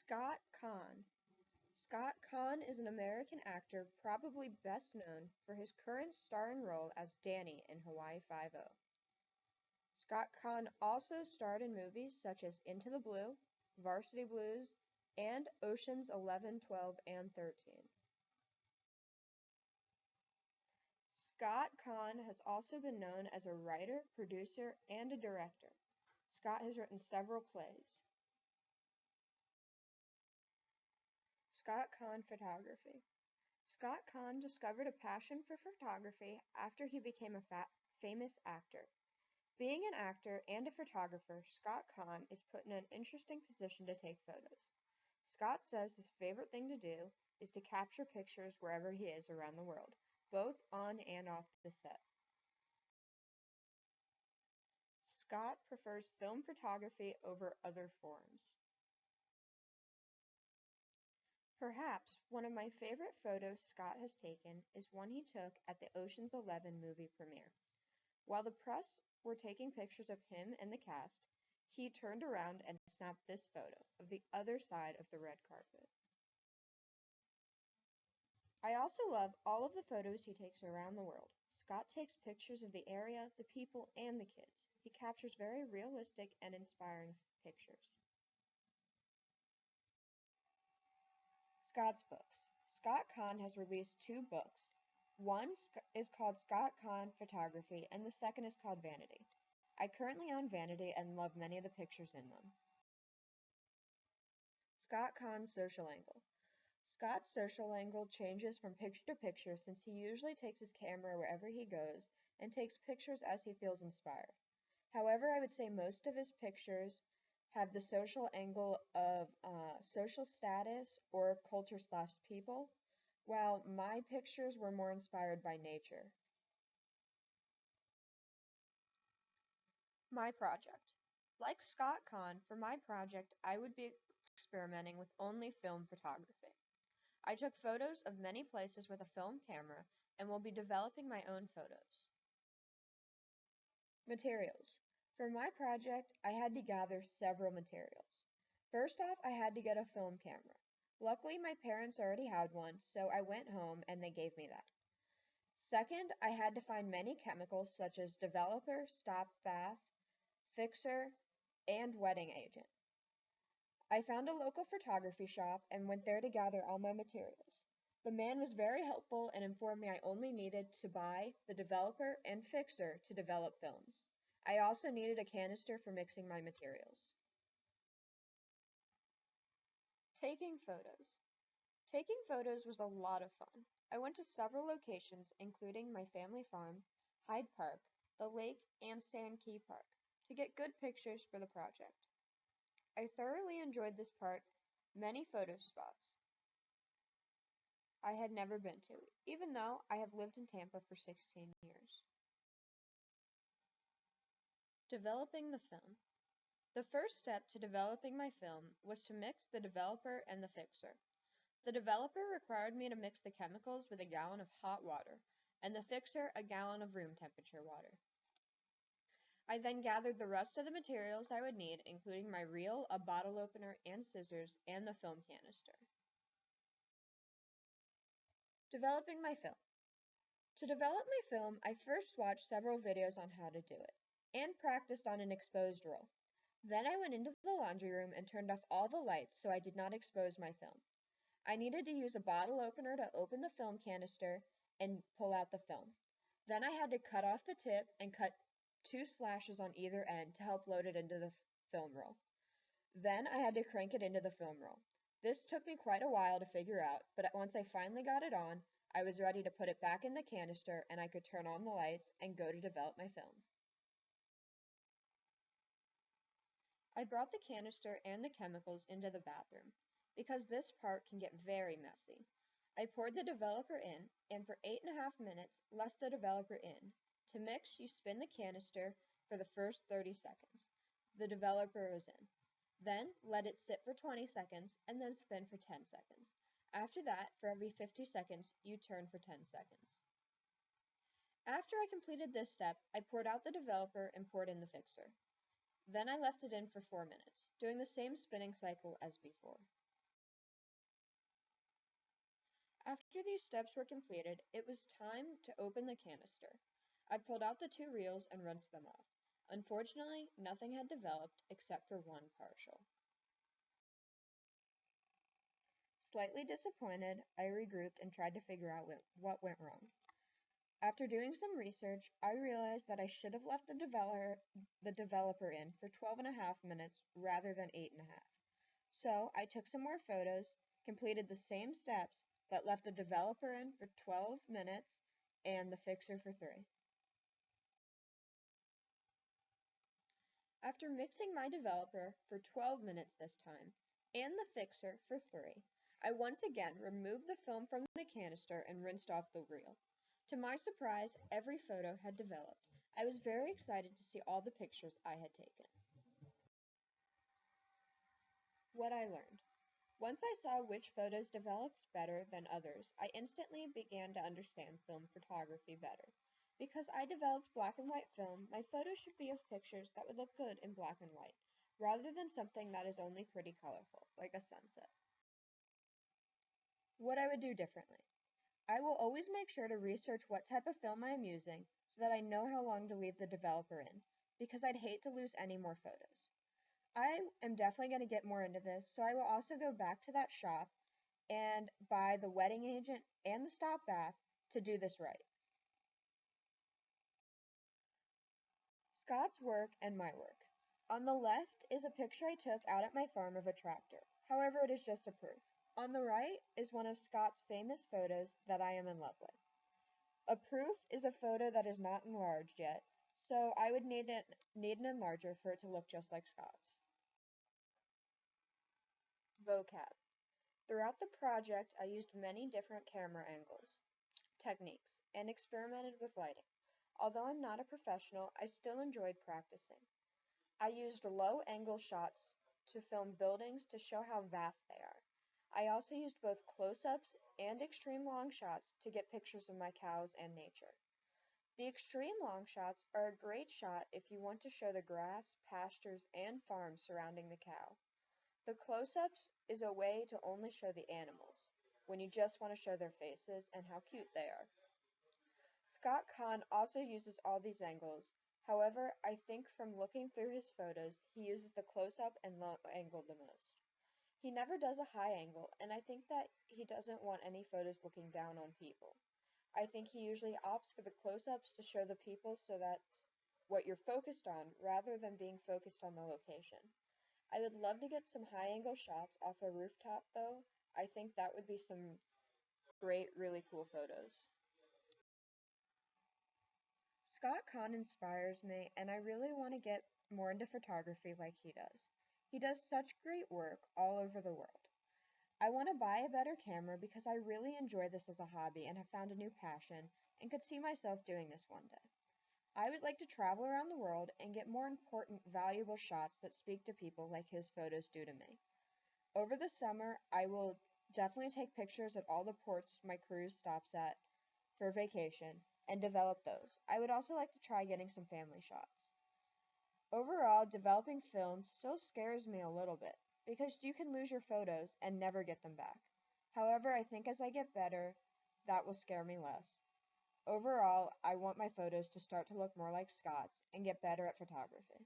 Scott Caan. Scott Caan is an American actor probably best known for his current starring role as Danny in Hawaii Five-O. Scott Caan also starred in movies such as Into the Blue, Varsity Blues, and Oceans 11, 12, and 13. Scott Caan has also been known as a writer, producer, and a director. Scott has written several plays. Scott Caan Photography. Scott Caan discovered a passion for photography after he became a famous actor. Being an actor and a photographer, Scott Caan is put in an interesting position to take photos. Scott says his favorite thing to do is to capture pictures wherever he is around the world, both on and off the set. Scott prefers film photography over other forms. Perhaps one of my favorite photos Scott has taken is one he took at the Ocean's 11 movie premiere. While the press were taking pictures of him and the cast, he turned around and snapped this photo of the other side of the red carpet. I also love all of the photos he takes around the world. Scott takes pictures of the area, the people, and the kids. He captures very realistic and inspiring pictures. Scott's books. Scott Caan has released 2 books. One is called Scott Caan Photography, and the second is called Vanity. I currently own Vanity and love many of the pictures in them. Scott Caan's social angle. Scott's social angle changes from picture to picture since he usually takes his camera wherever he goes and takes pictures as he feels inspired. However, I would say most of his pictures have the social angle of social status or culture/people, while my pictures were more inspired by nature. My project. Like Scott Caan, for my project, I would be experimenting with only film photography. I took photos of many places with a film camera and will be developing my own photos. Materials. For my project, I had to gather several materials. First off, I had to get a film camera. Luckily, my parents already had one, so I went home and they gave me that. Second, I had to find many chemicals such as developer, stop bath, fixer, and wetting agent. I found a local photography shop and went there to gather all my materials. The man was very helpful and informed me I only needed to buy the developer and fixer to develop films. I also needed a canister for mixing my materials. Taking photos. Taking photos was a lot of fun. I went to several locations, including my family farm, Hyde Park, the lake, and Sand Key Park, to get good pictures for the project. I thoroughly enjoyed this part, many photo spots I had never been to, even though I have lived in Tampa for 16 years. Developing the film. The first step to developing my film was to mix the developer and the fixer. The developer required me to mix the chemicals with a gallon of hot water, and the fixer a gallon of room temperature water. I then gathered the rest of the materials I would need, including my reel, a bottle opener, and scissors, and the film canister. Developing my film. To develop my film, I first watched several videos on how to do it, and practiced on an exposed roll. Then I went into the laundry room and turned off all the lights so I did not expose my film. I needed to use a bottle opener to open the film canister and pull out the film. Then I had to cut off the tip and cut 2 slashes on either end to help load it into the film roll. Then I had to crank it into the film roll. This took me quite a while to figure out, but once I finally got it on, I was ready to put it back in the canister and I could turn on the lights and go to develop my film. I brought the canister and the chemicals into the bathroom, because this part can get very messy. I poured the developer in, and for 8.5 minutes left the developer in. To mix, you spin the canister for the first 30 seconds. The developer is in. Then let it sit for 20 seconds, and then spin for 10 seconds. After that, for every 50 seconds, you turn for 10 seconds. After I completed this step, I poured out the developer and poured in the fixer. Then I left it in for 4 minutes, doing the same spinning cycle as before. After these steps were completed, it was time to open the canister. I pulled out the 2 reels and rinsed them off. Unfortunately, nothing had developed except for one partial. Slightly disappointed, I regrouped and tried to figure out what went wrong. After doing some research, I realized that I should have left the developer in for 12.5 minutes rather than 8.5. So I took some more photos, completed the same steps, but left the developer in for 12 minutes and the fixer for 3. After mixing my developer for 12 minutes this time, and the fixer for 3, I once again removed the film from the canister and rinsed off the reel. To my surprise, every photo had developed. I was very excited to see all the pictures I had taken. What I learned. Once I saw which photos developed better than others, I instantly began to understand film photography better. Because I developed black and white film, my photos should be of pictures that would look good in black and white, rather than something that is only pretty colorful, like a sunset. What I would do differently. I will always make sure to research what type of film I am using so that I know how long to leave the developer in, because I'd hate to lose any more photos. I am definitely going to get more into this, so I will also go back to that shop and buy the wetting agent and the stop bath to do this right. Scott's work and my work. On the left is a picture I took out at my farm of a tractor. However, it is just a proof. On the right is one of Scott's famous photos that I am in love with. A proof is a photo that is not enlarged yet, so I would need an enlarger for it to look just like Scott's. Vocab. Throughout the project, I used many different camera angles, techniques, and experimented with lighting. Although I'm not a professional, I still enjoyed practicing. I used low-angle shots to film buildings to show how vast they are. I also used both close-ups and extreme long shots to get pictures of my cows and nature. The extreme long shots are a great shot if you want to show the grass, pastures, and farms surrounding the cow. The close-ups is a way to only show the animals, when you just want to show their faces and how cute they are. Scott Kahn also uses all these angles. However, I think from looking through his photos, he uses the close-up and low angle the most. He never does a high angle, and I think that he doesn't want any photos looking down on people. I think he usually opts for the close-ups to show the people so that's what you're focused on rather than being focused on the location. I would love to get some high-angle shots off a rooftop though. I think that would be some great, really cool photos. Scott Kahn inspires me, and I really want to get more into photography like he does. He does such great work all over the world. I want to buy a better camera because I really enjoy this as a hobby and have found a new passion and could see myself doing this one day. I would like to travel around the world and get more important, valuable shots that speak to people like his photos do to me. Over the summer, I will definitely take pictures at all the ports my cruise stops at for vacation and develop those. I would also like to try getting some family shots. Overall, developing film still scares me a little bit because you can lose your photos and never get them back. However, I think as I get better, that will scare me less. Overall, I want my photos to start to look more like Scott's and get better at photography.